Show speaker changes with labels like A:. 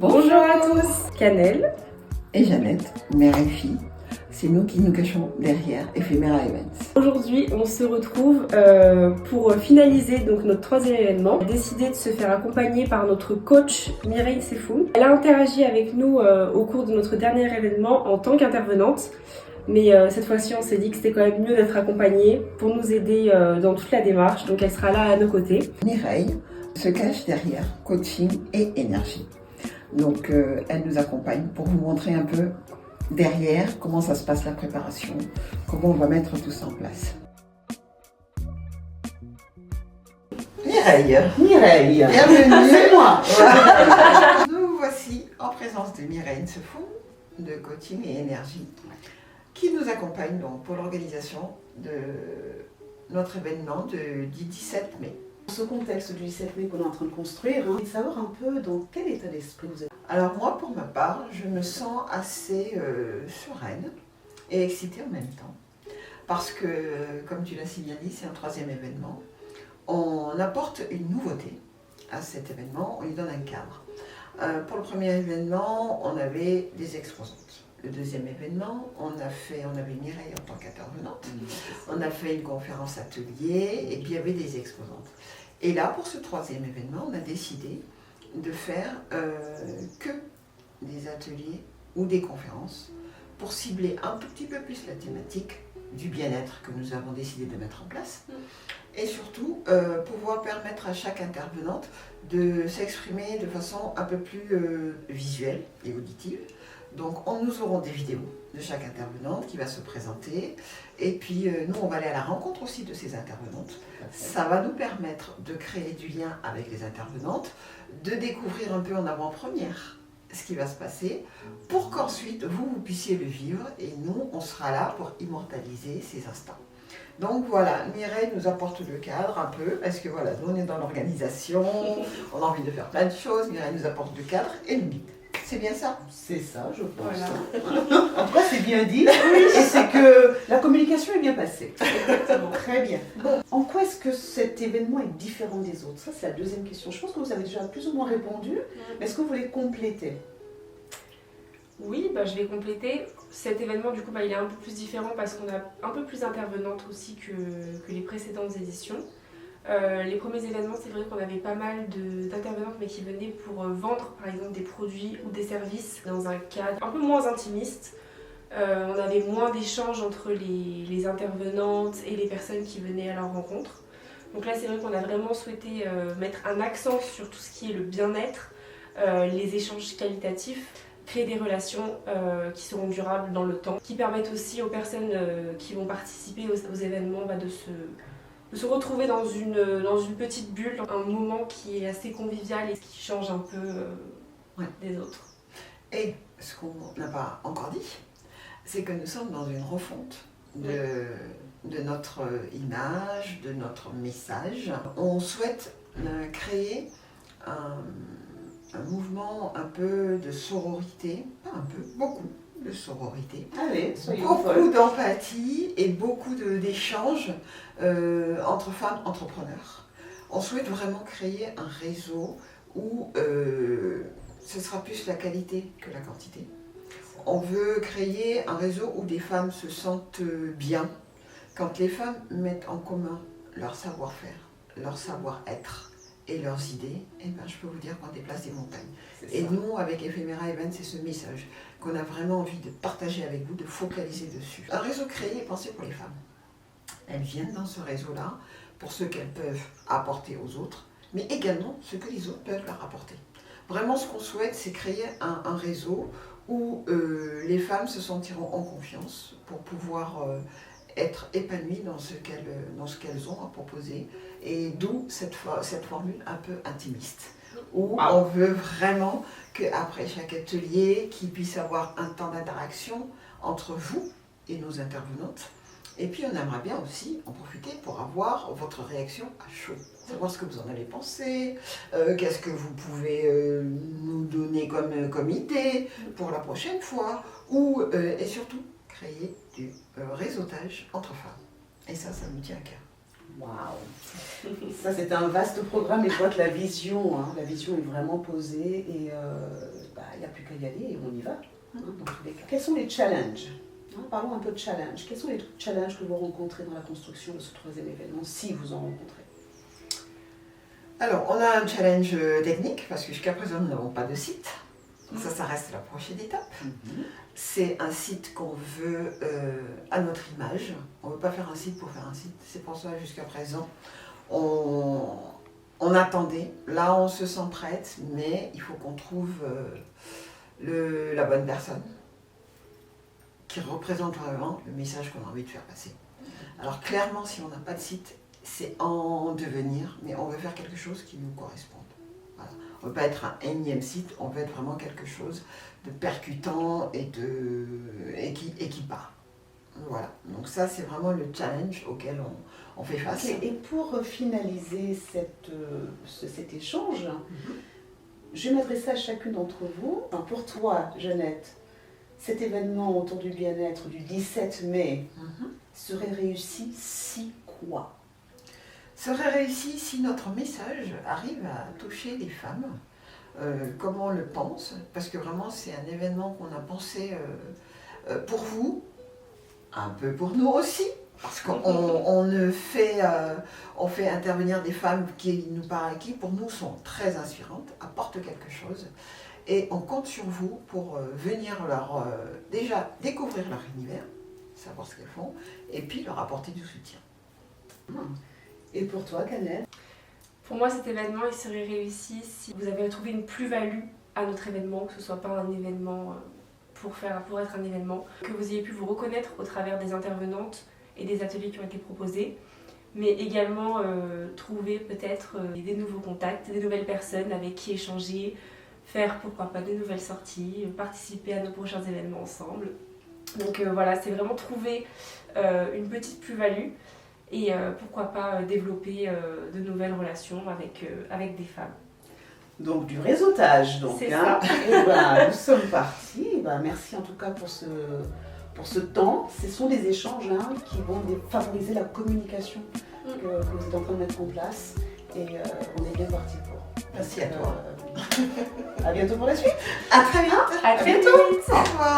A: Bonjour à tous, Cannelle
B: et Jeannette, mère et fille. C'est nous qui nous cachons derrière Ephemera Events.
A: Aujourd'hui, on se retrouve pour finaliser donc notre troisième événement. On a décidé de se faire accompagner par notre coach Mireille Sefoum. Elle a interagi avec nous au cours de notre dernier événement en tant qu'intervenante. Mais cette fois-ci, on s'est dit que c'était quand même mieux d'être accompagnée pour nous aider dans toute la démarche. Donc elle sera là à nos côtés.
B: Mireille se cache derrière coaching et énergie. Donc elle nous accompagne pour vous montrer un peu derrière comment ça se passe la préparation, comment on va mettre tout ça en place. Mireille, bienvenue.
C: C'est moi.
B: Nous voici en présence de Mireille Sefoum de coaching et énergie qui nous accompagne donc pour l'organisation de notre événement du 17 mai.
C: Dans ce contexte du 17 mai qu'on est en train de construire, et de savoir un peu dans quel état d'esprit vous êtes.
B: Alors moi, pour ma part, je me sens assez sereine et excitée en même temps. Parce que, comme tu l'as si bien dit, c'est un troisième événement. On apporte une nouveauté à cet événement, on lui donne un cadre. Pour le premier événement, on avait des exposantes. Le deuxième événement, on avait Mireille en tant qu'intervenante. On a fait une conférence atelier et puis il y avait des exposantes. Et là, pour ce troisième événement, on a décidé de faire que des ateliers ou des conférences pour cibler un tout petit peu plus la thématique du bien-être que nous avons décidé de mettre en place et surtout pouvoir permettre à chaque intervenante de s'exprimer de façon un peu plus visuelle et auditive. Donc nous aurons des vidéos de chaque intervenante qui va se présenter et puis nous on va aller à la rencontre aussi de ces intervenantes. Ça va nous permettre de créer du lien avec les intervenantes, de découvrir un peu en avant-première ce qui va se passer pour qu'ensuite vous puissiez le vivre et nous on sera là pour immortaliser ces instants. Donc voilà, Mireille nous apporte le cadre un peu parce que voilà, nous on est dans l'organisation, on a envie de faire plein de choses, Mireille nous apporte le cadre et le guide. C'est bien ça?
C: C'est ça, je pense.
A: Voilà.
C: En tout cas, c'est bien dit. Et c'est que la communication est bien passée. Exactement. Très bien. Bon, en quoi est-ce que cet événement est différent des autres? Ça, c'est la deuxième question. Je pense que vous avez déjà plus ou moins répondu. Mais est-ce que vous voulez compléter?
A: Oui, je vais compléter. Cet événement, du coup, il est un peu plus différent parce qu'on a un peu plus d'intervenantes aussi que les précédentes éditions. Les premiers événements, c'est vrai qu'on avait pas mal d'intervenantes mais qui venaient pour vendre par exemple des produits ou des services dans un cadre un peu moins intimiste. On avait moins d'échanges entre les intervenantes et les personnes qui venaient à leur rencontre. Donc là, c'est vrai qu'on a vraiment souhaité mettre un accent sur tout ce qui est le bien-être, les échanges qualitatifs, créer des relations qui seront durables dans le temps, qui permettent aussi aux personnes qui vont participer aux événements de se retrouver dans une petite bulle, un moment qui est assez convivial et qui change un peu des autres.
B: Et ce qu'on n'a pas encore dit, c'est que nous sommes dans une refonte de notre image, de notre message. On souhaite créer un mouvement un peu de sororité, pas un peu, beaucoup de sororité.
C: Allez, soyons
B: beaucoup d'empathie et beaucoup d'échanges entre femmes entrepreneurs. On souhaite vraiment créer un réseau où ce sera plus la qualité que la quantité. On veut créer un réseau où des femmes se sentent bien. Quand les femmes mettent en commun leur savoir-faire, leur savoir-être et leurs idées, je peux vous dire qu'on déplace des montagnes. Et nous, avec Ephemera Events, c'est ce message qu'on a vraiment envie de partager avec vous, de focaliser dessus. Un réseau créé et pensé pour les femmes. Elles viennent dans ce réseau-là pour ce qu'elles peuvent apporter aux autres, mais également ce que les autres peuvent leur apporter. Vraiment, ce qu'on souhaite, c'est créer un réseau où les femmes se sentiront en confiance pour pouvoir être épanouies dans ce qu'elles ont à proposer. Et d'où cette formule un peu intimiste, où on veut vraiment qu'après chaque atelier, qu'il puisse y avoir un temps d'interaction entre vous et nos intervenantes. Et puis on aimerait bien aussi en profiter pour avoir votre réaction à chaud, savoir ce que vous en avez pensé, qu'est-ce que vous pouvez nous donner comme idée pour la prochaine fois, et surtout créer du réseautage entre femmes. Et ça nous tient à cœur.
C: Waouh! Ça, c'est un vaste programme et je vois que la vision est vraiment posée et il n'y a plus qu'à y aller et on y va, dans tous les cas. Quels sont les challenges? Parlons un peu de challenge. Quels sont les challenges que vous rencontrez dans la construction de ce 3e événement, si vous en rencontrez?
B: Alors, on a un challenge technique, parce que jusqu'à présent, nous n'avons pas de site. Ça reste la prochaine étape. C'est un site qu'on veut à notre image. On ne veut pas faire un site pour faire un site. C'est pour ça, jusqu'à présent, on attendait. Là, on se sent prête, mais il faut qu'on trouve la bonne personne qui représente vraiment le message qu'on a envie de faire passer. Alors clairement, si on n'a pas de site, c'est en devenir, mais on veut faire quelque chose qui nous corresponde. Voilà. On ne veut pas être un énième site, on veut être vraiment quelque chose de percutant et qui part. Voilà, donc ça c'est vraiment le challenge auquel on fait face.
C: Okay. Et pour finaliser cet échange, je vais m'adresser à chacune d'entre vous. Enfin, pour toi, Jeannette, cet événement autour du bien-être du 17 mai serait réussi si quoi?
B: Serait réussi si notre message arrive à toucher les femmes, comme on le pense, parce que vraiment c'est un événement qu'on a pensé pour vous, un peu pour nous aussi, parce qu'on fait intervenir des femmes qui pour nous sont très inspirantes, apportent quelque chose, et on compte sur vous pour venir déjà découvrir leur univers, savoir ce qu'elles font, et puis leur apporter du soutien.
C: Et pour toi, Canel?
A: Pour moi, cet événement, il serait réussi si vous avez trouvé une plus-value à notre événement, que ce ne soit pas un événement pour être un événement, que vous ayez pu vous reconnaître au travers des intervenantes et des ateliers qui ont été proposés, mais également trouver peut-être des nouveaux contacts, des nouvelles personnes avec qui échanger, faire pourquoi pas de nouvelles sorties, participer à nos prochains événements ensemble. Donc voilà, c'est vraiment trouver une petite plus-value et pourquoi pas développer de nouvelles relations avec des femmes.
C: Donc du réseautage, donc.
A: C'est
C: ça. Et nous sommes partis. Merci en tout cas pour ce temps. Ce sont des échanges qui vont favoriser la communication que vous êtes en train de mettre en place. Et on est bien parti pour.
B: Merci à toi.
C: À bientôt pour la suite.
B: À très vite.
A: À très
C: bientôt.
A: vite.
B: Au revoir.